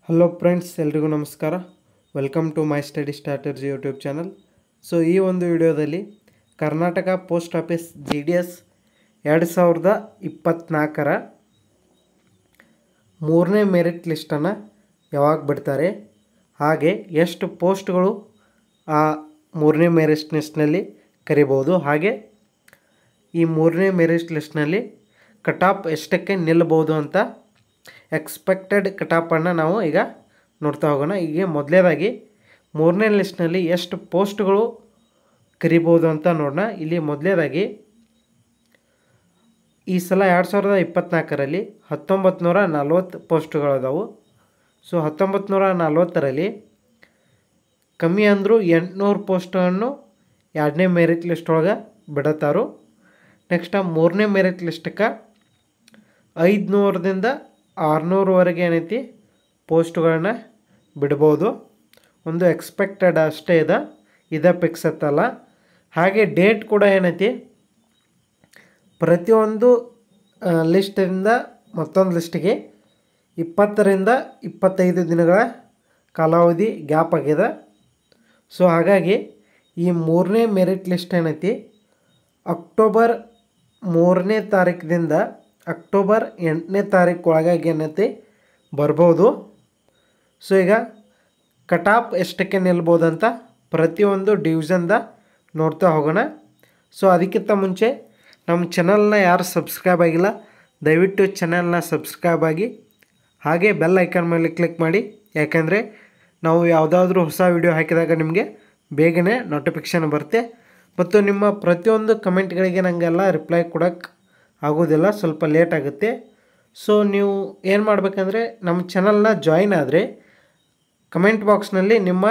Hello friends, ಎಲ್ರಿಗೂ ನಮಸ್ಕಾರ. Welcome to my study strategy YouTube channel. So ಈ ಒಂದು ವಿಡಿಯೋದಲ್ಲಿ ಕರ್ನಾಟಕ ಪೋಸ್ಟ್ ಆಫೀಸ್ GDS 2024ರ ಮೂರನೇ ಮೆರಿಟ್ ಲಿಸ್ಟನ್ನು ಯಾವಾಗ ಬಿಡ್ತಾರೆ, ಹಾಗೆ ಎಷ್ಟು ಪೋಸ್ಟ್ಗಳು ಆ ಮೂರನೇ ಮೆರಿಟ್ ಲಿಸ್ಟ್ನಲ್ಲಿ ಕರಿಬೋದು, ಹಾಗೆ ಈ ಮೂರನೇ ಮೆರಿಟ್ ಲಿಸ್ಟ್ನಲ್ಲಿ ಕಟ್ ಆಫ್ ಎಷ್ಟಕ್ಕೆ ನಿಲ್ಲಬಹುದು ಅಂತ ಎಕ್ಸ್ಪೆಕ್ಟೆಡ್ ಕಟ್ ಆಫನ್ನು ನಾವು ಈಗ ನೋಡ್ತಾ ಹೋಗೋಣ. ಈಗ ಮೊದಲನೇದಾಗಿ ಮೂರನೇ ಲಿಸ್ಟ್ನಲ್ಲಿ ಎಷ್ಟು ಪೋಸ್ಟ್ಗಳು ಕರಿಬೋದು ಅಂತ ನೋಡೋಣ. ಇಲ್ಲಿ ಮೊದಲನೇದಾಗಿ ಈ ಸಲ 2024ರಲ್ಲಿ 1940 ಪೋಸ್ಟ್ಗಳದಾವು. ಸೊ 1940ರಲ್ಲಿ ಕಮ್ಮಿ ಅಂದರೂ 800 ಪೋಸ್ಟನ್ನು ಎರಡನೇ ಮೆರಿಟ್ ಲಿಸ್ಟ್ ಒಳಗೆ ಬಿಡತ್ತಾರು. ನೆಕ್ಸ್ಟ್ ಮೂರನೇ ಮೆರಿಟ್ ಲಿಸ್ಟಕ್ಕೆ 500ದಿಂದ 600ವರೆಗೆ ಏನೈತಿ ಪೋಸ್ಟ್ಗಳನ್ನ ಬಿಡ್ಬೋದು. ಒಂದು ಎಕ್ಸ್ಪೆಕ್ಟೆಡ್ ಅಷ್ಟೇ ಇದೆ ಫಿಕ್ಸ್ ಅತ್ತಲ್ಲ. ಹಾಗೆ ಡೇಟ್ ಕೂಡ ಏನೈತಿ, ಪ್ರತಿಯೊಂದು ಲಿಸ್ಟಿಂದ ಮತ್ತೊಂದು ಲಿಸ್ಟಿಗೆ 20ರಿಂದ 25 ದಿನಗಳ ಕಾಲಾವಧಿ ಗ್ಯಾಪ್ ಆಗಿದೆ. ಸೊ ಹಾಗಾಗಿ ಈ ಮೂರನೇ ಮೆರಿಟ್ ಲಿಸ್ಟ್ ಏನೈತಿ ಅಕ್ಟೋಬರ್ 3ನೇ ತಾರೀಕಿನಿಂದ ಅಕ್ಟೋಬರ್ 8ನೇ ತಾರೀಕು ಒಳಗಾಗಿ ಏನೈತಿ ಬರ್ಬೋದು. ಸೊ ಈಗ ಕಟ್ ಆಫ್ ಎಷ್ಟಕ್ಕೆ ನಿಲ್ಬೋದು ಅಂತ ಪ್ರತಿಯೊಂದು ಡಿವಿಷನ್ದ ನೋಡ್ತಾ ಹೋಗೋಣ. ಸೊ ಅದಕ್ಕಿಂತ ಮುಂಚೆ ನಮ್ಮ ಚಾನಲ್ನ ಯಾರು ಸಬ್ಸ್ಕ್ರೈಬ್ ಆಗಿಲ್ಲ, ದಯವಿಟ್ಟು ಚಾನಲ್ನ ಸಬ್ಸ್ಕ್ರೈಬ್ ಆಗಿ, ಹಾಗೆ ಬೆಲ್ ಐಕಾನ್ ಮೇಲೆ ಕ್ಲಿಕ್ ಮಾಡಿ. ಯಾಕೆಂದರೆ ನಾವು ಯಾವುದಾದ್ರೂ ಹೊಸ ವಿಡಿಯೋ ಹಾಕಿದಾಗ ನಿಮಗೆ ಬೇಗನೆ ನೋಟಿಫಿಕೇಷನ್ ಬರುತ್ತೆ. ಮತ್ತು ನಿಮ್ಮ ಪ್ರತಿಯೊಂದು ಕಮೆಂಟ್ಗಳಿಗೆ ನನಗೆಲ್ಲ ರಿಪ್ಲೈ ಕೊಡೋಕ್ಕೆ ಆಗೋದಿಲ್ಲ, ಸ್ವಲ್ಪ ಲೇಟ್ ಆಗುತ್ತೆ. ಸೊ ನೀವು ಏನು ಮಾಡಬೇಕಂದ್ರೆ ನಮ್ಮ ಚಾನಲ್ನ ಜಾಯಿನ್ ಆದರೆ ಕಮೆಂಟ್ ಬಾಕ್ಸ್ನಲ್ಲಿ ನಿಮ್ಮ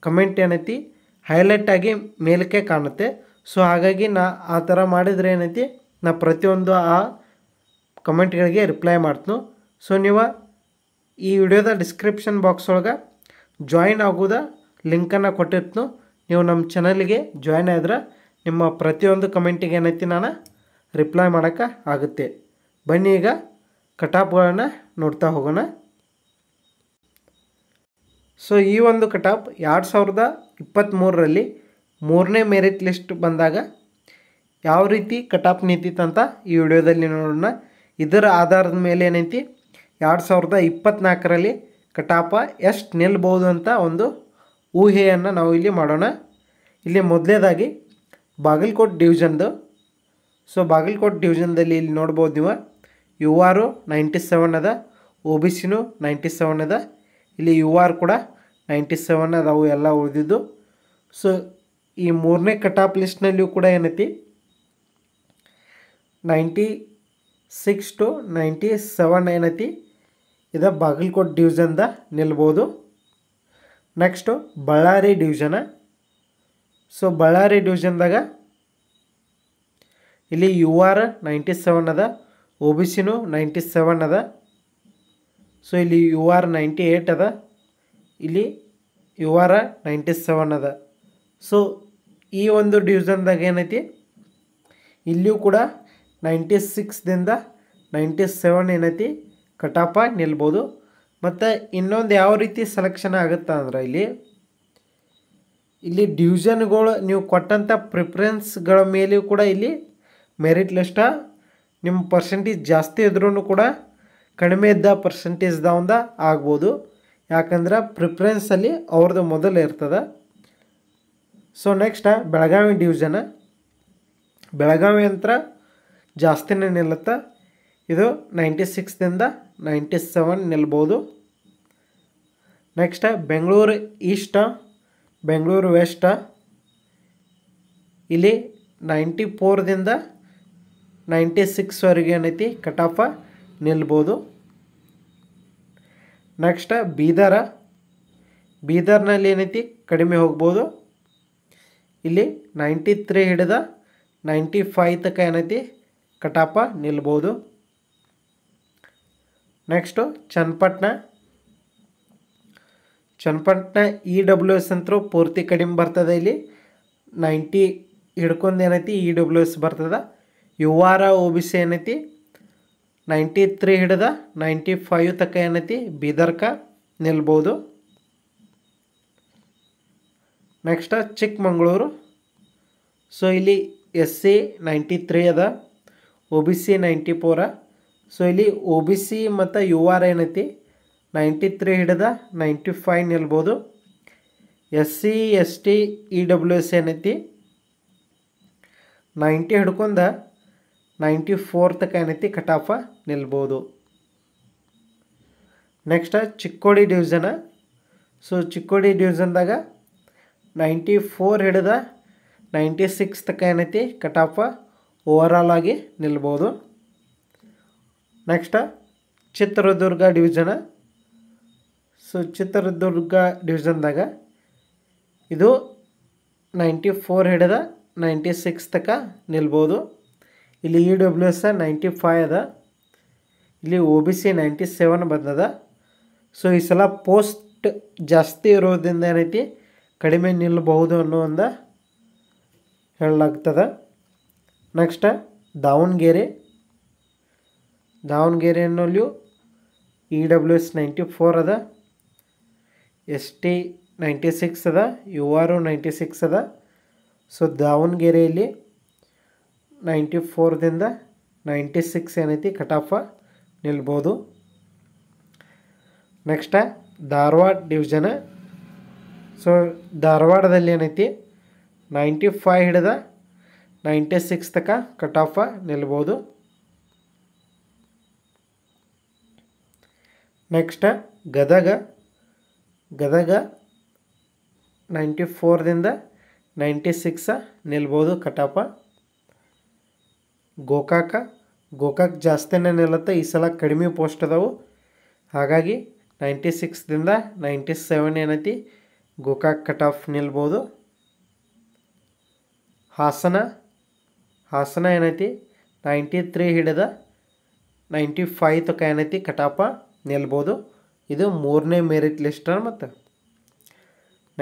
ಕಮೆಂಟ್ ಏನೈತಿ ಹೈಲೈಟ್ ಆಗಿ ಮೇಲಕ್ಕೆ ಕಾಣುತ್ತೆ. ಸೊ ಹಾಗಾಗಿ ಆ ಥರ ಮಾಡಿದರೆ ಏನೈತಿ, ನಾ ಪ್ರತಿಯೊಂದು ಆ ಕಮೆಂಟ್ಗಳಿಗೆ ರಿಪ್ಲೈ ಮಾಡ್ತೀನಿ. ಸೊ ನೀವು ಈ ವಿಡಿಯೋದ ಡಿಸ್ಕ್ರಿಪ್ಷನ್ ಬಾಕ್ಸ್ ಒಳಗೆ ಜಾಯಿನ್ ಆಗೋದ ಲಿಂಕನ್ನು ಕೊಟ್ಟಿರ್ತೀನಿ. ನೀವು ನಮ್ಮ ಚಾನಲ್ಗೆ ಜಾಯಿನ್ ಆದ್ರೆ ನಿಮ್ಮ ಪ್ರತಿಯೊಂದು ಕಮೆಂಟಿಗೆ ಏನೈತಿ ನಾನು ರಿಪ್ಲೈ ಮಾಡೋಕ್ಕೆ ಆಗುತ್ತೆ. ಬನ್ನಿ ಈಗ ಕಟ್ ಆಫ್ಗಳನ್ನು ನೋಡ್ತಾ ಹೋಗೋಣ. ಸೊ ಈ ಒಂದು ಕಟ್ ಆಫ್ 2023ರಲ್ಲಿ ಮೂರನೇ ಮೆರಿಟ್ ಲಿಸ್ಟ್ ಬಂದಾಗ ಯಾವ ರೀತಿ ಕಟ್ ಆಫ್ ನಿಂತಿತ್ತಂತ ಈ ವಿಡಿಯೋದಲ್ಲಿ ನೋಡೋಣ. ಇದರ ಆಧಾರದ ಮೇಲೆ ಏನೈತಿ 2024ರಲ್ಲಿ ಕಟ್ ಆಫ್ ಎಷ್ಟು ನಿಲ್ಬೋದು ಅಂತ ಒಂದು ಊಹೆಯನ್ನು ನಾವು ಇಲ್ಲಿ ಮಾಡೋಣ. ಇಲ್ಲಿ ಮೊದಲನೇದಾಗಿ ಬಾಗಲಕೋಟೆ ಡಿವಿಷನ್ದು. ಸೊ ಬಾಗಲಕೋಟೆ ಡಿವಿಷನ್ದಲ್ಲಿ ಇಲ್ಲಿ ನೋಡ್ಬೋದು ನೀವು UR 97 ಅದ, OBCನೂ 97 ಅದ, ಇಲ್ಲಿ UR ಕೂಡ 97 ಅದಾವು ಎಲ್ಲ ಉಳಿದಿದ್ದು. ಸೊ ಈ ಮೂರನೇ ಕಟ್ ಆಫ್ ಲಿಸ್ಟ್ನಲ್ಲಿಯೂ ಕೂಡ ಏನೈತಿ 96 to 97 ಏನೈತಿ ಇದು ಬಾಗಲಕೋಟೆ ಡಿವಿಷನ್ದ ನಿಲ್ಬೋದು. ನೆಕ್ಸ್ಟು ಬಳ್ಳಾರಿ ಡಿವಿಷನ. ಸೊ ಬಳ್ಳಾರಿ ಡಿವಿಷನ್ದಾಗ ಇಲ್ಲಿ UR 97 ಅದ, OBCನೂ 97 ಅದ. ಸೊ ಇಲ್ಲಿ UR 98 ಅದ, ಇಲ್ಲಿ UR 97 ಅದ. ಸೊ ಈ ಒಂದು ಡಿವಿಷನ್ದಾಗ ಏನೈತಿ ಇಲ್ಲಿಯೂ ಕೂಡ 96ದಿಂದ 97 ಏನೈತಿ ಕಟ್ ಆಫ್ ನಿಲ್ಬೋದು. ಮತ್ತು ಇನ್ನೊಂದು ಯಾವ ರೀತಿ ಸೆಲೆಕ್ಷನ್ ಆಗುತ್ತೆ ಅಂದ್ರೆ ಇಲ್ಲಿ ಡಿವಿಷನ್ಗಳು ನೀವು ಕೊಟ್ಟಂಥ ಪ್ರಿಫರೆನ್ಸ್ಗಳ ಮೇಲೆಯೂ ಕೂಡ ಇಲ್ಲಿ ಮೆರಿಟ್ ಲಿಸ್ಟ ನಿಮ್ಮ ಪರ್ಸೆಂಟೇಜ್ ಜಾಸ್ತಿ ಇದ್ರೂ ಕೂಡ ಕಡಿಮೆ ಇದ್ದ ಪರ್ಸೆಂಟೇಜ್ದವಂದ ಆಗ್ಬೋದು. ಯಾಕಂದ್ರೆ ಪ್ರಿಫರೆನ್ಸಲ್ಲಿ ಅವ್ರದ್ದು ಮೊದಲು ಇರ್ತದೆ. So next Belagavi division. Belagavi ಅಂತ ಜಾಸ್ತಿನೇ ನಿಲ್ಲುತ್ತೆ. ಇದು 96ದಿಂದ 97 ನಿಲ್ಬೋದು. Next Bengaluru east, Bengaluru west. ಇಲ್ಲಿ 94ದಿಂದ 96ವರೆಗೆ ಏನೈತಿ ಕಟ್ ಆಫ್ ನಿಲ್ಬೋದು. ನೆಕ್ಸ್ಟ್ ಬೀದರ್ನಲ್ಲಿ ಏನೈತಿ ಕಡಿಮೆ ಹೋಗ್ಬೋದು. ಇಲ್ಲಿ 93 ಹಿಡಿದ 95 ತನಕ ಏನೈತಿ ಕಟ್ ಆಫ್ ನಿಲ್ಬೋದು. ನೆಕ್ಸ್ಟು ಚನ್ನಪಟ್ಟಣ EWS ಅಂತರೂ ಪೂರ್ತಿ ಕಡಿಮೆ ಬರ್ತದೆ. ಇಲ್ಲಿ 90 ಹಿಡ್ಕೊಂಡು ಏನೈತಿ EWS ಬರ್ತದೆ. UR OBC ಏನೈತಿ 93 ಹಿಡಿದ 95 ತನಕ ಏನೈತಿ ಬೀದರ್ಕ ನಿಲ್ಬೋದು. ನೆಕ್ಸ್ಟ್ ಚಿಕ್ಕಮಗಳೂರು. ಸೊ ಇಲ್ಲಿ SC 93 ಅದ, OBC 94. ಸೊ ಇಲ್ಲಿ OBC ಮತ್ತು UR ಏನೈತಿ 93 ಹಿಡಿದ 95 ನಿಲ್ಬೋದು. SC ST EWS ಏನೈತಿ 90 ಹಿಡ್ಕೊಂಡ 94 ತನಕ ಏನೈತಿ ಕಟ್ ಆಫ ನಿಲ್ಬೋದು. Next Chikkodi division. So Chikkodi ಡಿವಿಷನ್ದಾಗ 94 ಹಿಡಿದ 96 ತನಕ ಏನೈತಿ ಕಟ್ ಆಫ ಓವರಾಲ್ ಆಗಿ ನಿಲ್ಬೋದು. Next Chitradurga division. So Chitradurga ಡಿವಿಷನ್ದಾಗ ಇದು 94 ಹಿಡಿದ 96 ತನಕ ನಿಲ್ಬೋದು. ಇಲ್ಲಿ EWS 95 ಅದ, ಇಲ್ಲಿ OBC 97 ಬಂದದ. ಸೊ ಈ ಸಲ ಪೋಸ್ಟ್ ಜಾಸ್ತಿ ಇರೋದ್ರಿಂದ ಏನೈತಿ ಕಡಿಮೆ ನಿಲ್ಲಬಹುದು ಅನ್ನೋ ಒಂದು ಹೇಳಲಾಗ್ತದೆ. ನೆಕ್ಸ್ಟ್ ದಾವಣಗೆರೆ. ದಾವಣಗೆರೆಯಲ್ಲೂ EWS 94 ಅದ, ST 96 ಅದ, UR 96 ಅದ. ಸೊ ದಾವಣಗೆರೆಯಲ್ಲಿ 94ದಿಂದ 96 ಏನೈತಿ ಕಟ್ ಆಫ ನಿಲ್ಬೋದು. Next Dharwad division. ಸೊ ಧಾರವಾಡದಲ್ಲಿ ಏನೈತಿ 95 ಹಿಡಿದ 96 ತನಕ ಕಟ್ ಆಫ ನಿಲ್ಬೋದು. ನೆಕ್ಸ್ಟ್ ಗದಗ. ಗದಗ 94ದಿಂದ 96 ನಿಲ್ಬೋದು ಕಟ್ ಆಫ. ಗೋಕಾಕ. ಗೋಕಾಕ್ ಜಾಸ್ತಿನೇ ನಿಲ್ಲುತ್ತೆ, ಈ ಸಲ ಕಡಿಮೆ ಪೋಸ್ಟ್ ಅದಾವು, ಹಾಗಾಗಿ 96ದಿಂದ 97 ಏನೈತಿ ಗೋಕಾಕ್ ಕಟ್ ಆಫ್ ನಿಲ್ಬೋದು. ಹಾಸನ. ಹಾಸನ ಏನೈತಿ 93 ಹಿಡಿದ 95 ತನಕ ಏನೈತಿ ಕಟ್ ಆಫ ನಿಲ್ಬೋದು. ಇದು 3ನೇ ಮೆರಿಟ್ ಲಿಸ್ಟ್ ಮತ್ತು.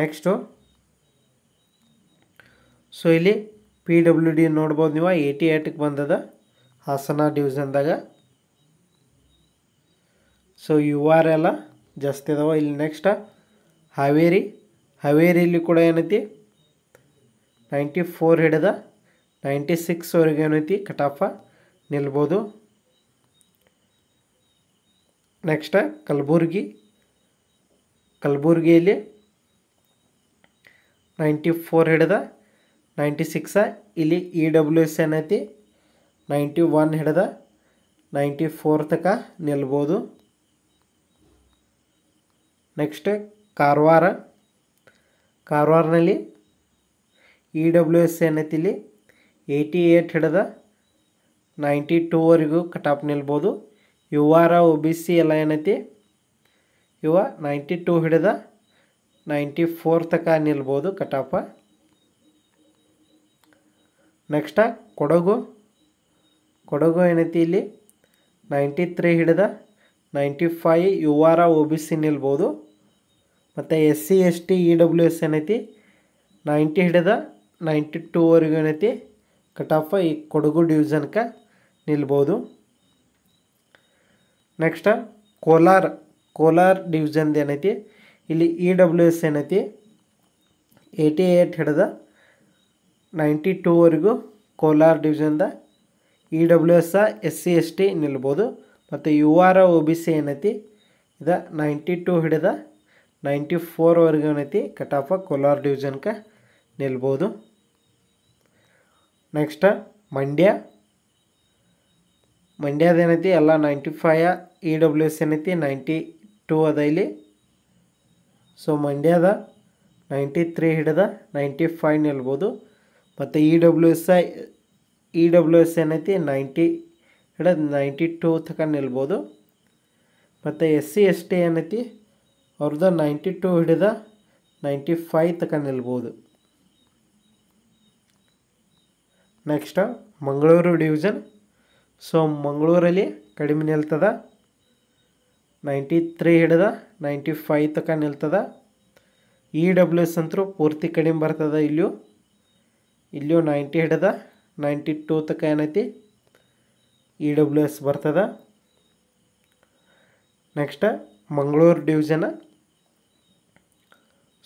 ನೆಕ್ಸ್ಟು ಸೊ ಇಲ್ಲಿ PWD ನೋಡ್ಬೋದು ನೀವು 88ಕ್ಕೆ ಬಂದದ ಹಾಸನ ಡಿವಿಷನ್ದಾಗ. ಸೊ UR ಎಲ್ಲ ಜಾಸ್ತಿ ಅದಾವ ಇಲ್ಲಿ. ನೆಕ್ಸ್ಟ್ ಹಾವೇರಿ. ಹಾವೇರಿಯಲ್ಲಿ ಕೂಡ ಏನೈತಿ 94 ಹಿಡಿದ 96ವರೆಗೆ ಏನೈತಿ ಕಟ್ ಆಫ ನಿಲ್ಬೋದು. ನೆಕ್ಸ್ಟ್ ಕಲಬುರ್ಗಿ. ಕಲಬುರ್ಗಿಯಲ್ಲಿ 94 ಹಿಡಿದ 96. ಇಲ್ಲಿ EWS ಏನೈತಿ 91 ಹಿಡಿದ 94 ತನಕ ನಿಲ್ಬೋದು. ನೆಕ್ಸ್ಟ್ ಕಾರವಾರ. ಕಾರವಾರನಲ್ಲಿ EWS ಏನೈತಿ ಇಲ್ಲಿ 88 ಹಿಡಿದ 92ವರೆಗೂ ಕಟ್ ಆಫ್ ನಿಲ್ಬೋದು. UR OBC ಎಲ್ಲ ಏನೈತಿ ಇವ 92 ಹಿಡಿದ 94 ತನಕ ನಿಲ್ಬೋದು ಕಟ್ ಆಫ. ನೆಕ್ಸ್ಟ್ ಕೊಡಗು. ಕೊಡಗು ಏನೈತಿ ಇಲ್ಲಿ 93 ಹಿಡಿದ 95 UR OBC ನಿಲ್ಬೋದು. ಮತ್ತು SC ST EWS ಏನೈತಿ 90 ಹಿಡಿದ 92ವರೆಗೂ ಏನೈತಿ ಕಟ್ ಆಫ ಈ ಕೊಡಗು ಡಿವಿಷನ್ಗೆ ನಿಲ್ಬೋದು. ನೆಕ್ಸ್ಟ್ ಕೋಲಾರ. ಕೋಲಾರ ಡಿವಿಷನ್ದು ಏನೈತಿ ಇಲ್ಲಿ EWS ಏನೈತಿ 88 ಹಿಡಿದ 92ವರೆಗೂ ಕೋಲಾರ ಡಿವಿಷನ್ದ EWS SC ST ನಿಲ್ಬೋದು. ಮತ್ತು UR OBC ಏನೈತಿ ಇದು 92 ಹಿಡಿದ 94ವರೆಗೂ ಏನೈತಿ ಕಟ್ ಆಫ ಕೋಲಾರ ಡಿವಿಷನ್ಗೆ ನಿಲ್ಬೋದು. ನೆಕ್ಸ್ಟ್ ಮಂಡ್ಯ. ಮಂಡ್ಯದ ಏನೈತಿ ಎಲ್ಲ 95 EWS ಏನೈತಿ 92 ಅದ ಇಲ್ಲಿ. ಸೊ ಮಂಡ್ಯದ 93 ಹಿಡಿದ 95 ನಿಲ್ಬೋದು. ಮತ್ತು EWS ಏನೈತಿ 90 ಹಿಡಿದ 92 ತನಕ ನಿಲ್ಬೋದು. ಮತ್ತು SC ST ಏನೈತಿ ಅವ್ರದ್ದು 92 ಹಿಡಿದ 95 ತನಕ ನಿಲ್ಬೋದು. Next Mangaluru division. ಸೊ ಮಂಗಳೂರಲ್ಲಿ ಕಡಿಮೆ ನಿಲ್ತದ 93 ಹಿಡಿದ 95 ತನಕ ನಿಲ್ತದ. EWS ಅಂತೂ ಪೂರ್ತಿ ಕಡಿಮೆ ಬರ್ತದೆ. ಇಲ್ಲಿಯೂ 90 ಹಿಡಿದ 92 ತನಕ ಏನೈತಿ EWS ಬರ್ತದೆ. Next Mangaluru division.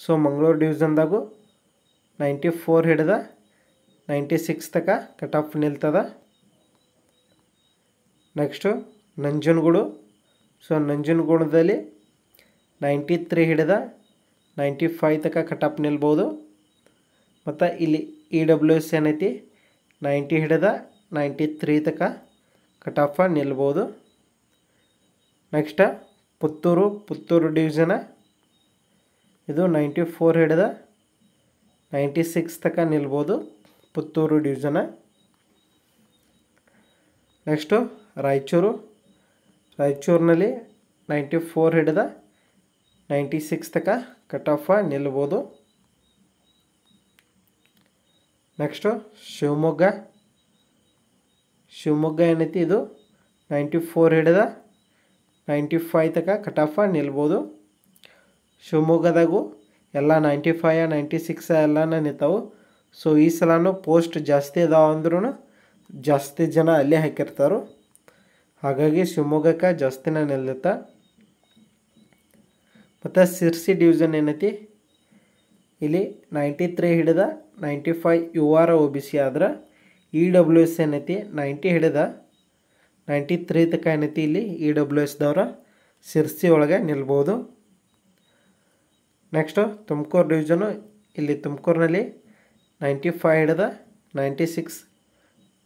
So Mangaluru ಡಿವಿಷನ್ದಾಗೂ 94 ಹಿಡಿದ 96 ತನಕ ಕಟ್ ಆಫ್ ನಿಲ್ತದ. ನೆಕ್ಸ್ಟು ನಂಜನಗೂಡು. ಸೊ ನಂಜನಗೂಡದಲ್ಲಿ 93 ಹಿಡಿದ 95 ತನಕ ಕಟ್ ಆಫ್ ನಿಲ್ಬೋದು. ಮತ್ತು ಇಲ್ಲಿ EWS ಏನೈತಿ 90 ಹಿಡಿದ 93 ತನಕ ಕಟ್ ಆಫ್ ನಿಲ್ಬೋದು. ನೆಕ್ಸ್ಟ್ ಪುತ್ತೂರು ಡಿವಿಷನ. ಇದು 94 ಹಿಡಿದ 96 ತನಕ ನಿಲ್ಬೋದು ಪುತ್ತೂರು ಡಿವಿಷನ. ನೆಕ್ಸ್ಟು ರಾಯಚೂರಿನಲ್ಲಿ 94 ಹಿಡಿದ 96 ತನಕ ಕಟ್ ಆಫ್ ನಿಲ್ಬೋದು. ನೆಕ್ಸ್ಟು ಶಿವಮೊಗ್ಗ ಏನೈತಿ ಇದು 94 ಹಿಡಿದ 95 ತನಕ ಕಟ್ ಆಫ್ ನಿಲ್ಬೋದು. ಶಿವಮೊಗ್ಗದಾಗೂ ಎಲ್ಲ 95 96 ಎಲ್ಲನ ನಿಂತಾವು. ಸೊ ಈ ಸಲನೂ ಪೋಸ್ಟ್ ಜಾಸ್ತಿ ಅದಾವ ಅಂದ್ರೂ ಜಾಸ್ತಿ ಜನ ಅಲ್ಲೇ ಹಾಕಿರ್ತಾರೆ. ಹಾಗಾಗಿ ಶಿವಮೊಗ್ಗಕ್ಕೆ ಜಾಸ್ತಿನೇ ನಿಲ್ಲುತ್ತ. ಮತ್ತು ಸಿರ್ಸಿ ಡಿವಿಷನ್ ಏನೈತಿ ಇಲ್ಲಿ 93 ಹಿಡಿದ 95 UR OBC ಆದ್ರೆ EWS ಏನೈತಿ 90 ಹಿಡಿದ 93 ತನಕ ಏನೈತಿ ಇಲ್ಲಿ EWSದವ್ರ ಸಿರ್ಸಿ ಒಳಗೆ ನಿಲ್ಬೋದು. Next Tumakuru division. ಇಲ್ಲಿ ತುಮಕೂರಿನಲ್ಲಿ 95 ಹಿಡಿದ 96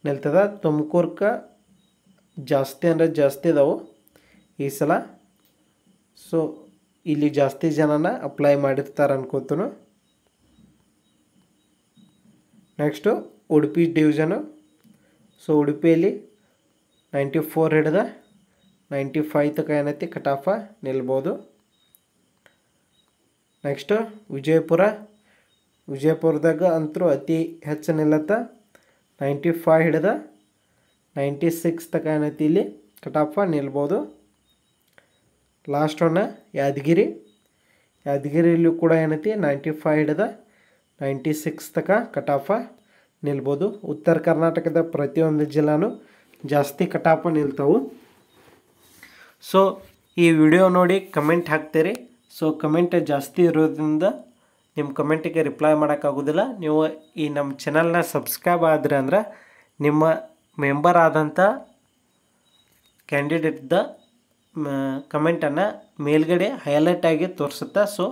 ನಿಲ್ತದ. ತುಮಕೂರ್ಗೆ ಜಾಸ್ತಿ ಅಂದರೆ ಜಾಸ್ತಿ ಇದಾವೆ ಈ ಸಲ. ಸೊ ಇಲ್ಲಿ ಜಾಸ್ತಿ ಜನನ ಅಪ್ಲೈ ಮಾಡಿರ್ತಾರೆ ಅನ್ಕೋತನು. Next Udupi division. ಸೊ ಉಡುಪಿಯಲ್ಲಿ 94 ಹಿಡಿದ 95 ತನಕ ಏನೈತಿ ಕಟ್ ಆಫ್ ನಿಲ್ಬೋದು. ನೆಕ್ಸ್ಟು ವಿಜಯಪುರದಾಗ ಅಂತೂ ಅತಿ ಹೆಚ್ಚು ನಿಲ್ಲತ್ತ 95 ಹಿಡಿದ 96 ತನಕ ಏನೈತಿ ಇಲ್ಲಿ ಕಟ್ ಆಫ್ ನಿಲ್ಬೋದು. ಲಾಸ್ಟ್ ಒನ್ ಯಾದಗಿರಿಯಲ್ಲೂ ಕೂಡ ಏನೈತಿ 95 ಹಿಡಿದ 96 ತನಕ ಕಟ್ ಆಫ್ ನಿಲ್ಬೋದು. ಉತ್ತರ ಕರ್ನಾಟಕದ ಪ್ರತಿಯೊಂದು ಜಿಲ್ಲಾನು ಜಾಸ್ತಿ ಕಟ್ ಆಫ್ ನಿಲ್ತಾವು. ಸೊ ಈ ವಿಡಿಯೋ ನೋಡಿ ಕಮೆಂಟ್ ಹಾಕ್ತೀರಿ. ಸೊ ಕಮೆಂಟ್ ಜಾಸ್ತಿ ಇರೋದ್ರಿಂದ ನಿಮ್ಮ ಕಮೆಂಟಿಗೆ ರಿಪ್ಲೈ ಮಾಡೋಕ್ಕಾಗೋದಿಲ್ಲ. ನೀವು ಈ ನಮ್ಮ ಚಾನಲ್ನ ಸಬ್ಸ್ಕ್ರೈಬ್ ಆದ್ರೆ ಅಂದ್ರೆ ನಿಮ್ಮ ಮೆಂಬರ್ ಆದಂಥ ಕ್ಯಾಂಡಿಡೇಟ್ದ ಕಮೆಂಟನ್ನು ಮೇಲ್ಗಡೆ ಹೈಲೈಟ್ ಆಗಿ ತೋರಿಸುತ್ತಾ. ಸೊ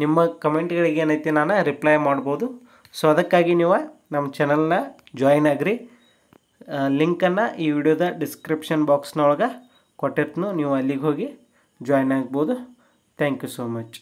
ನಿಮ್ಮ ಕಮೆಂಟ್ಗಳಿಗೆ ಏನೈತಿ ನಾನು ರಿಪ್ಲೈ ಮಾಡ್ಬೋದು. ಸೊ ಅದಕ್ಕಾಗಿ ನೀವು ನಮ್ಮ ಚಾನಲ್ನ ಜಾಯಿನ್ ಆಗ್ರಿ. ಲಿಂಕನ್ನು ಈ ವಿಡಿಯೋದ ಡಿಸ್ಕ್ರಿಪ್ಷನ್ ಬಾಕ್ಸ್ನೊಳಗೆ ಕೊಟ್ಟಿರ್ತೀನಿ. ನೀವು ಅಲ್ಲಿಗೆ ಹೋಗಿ ಜಾಯಿನ್ ಆಗ್ಬೋದು. Thank you so much.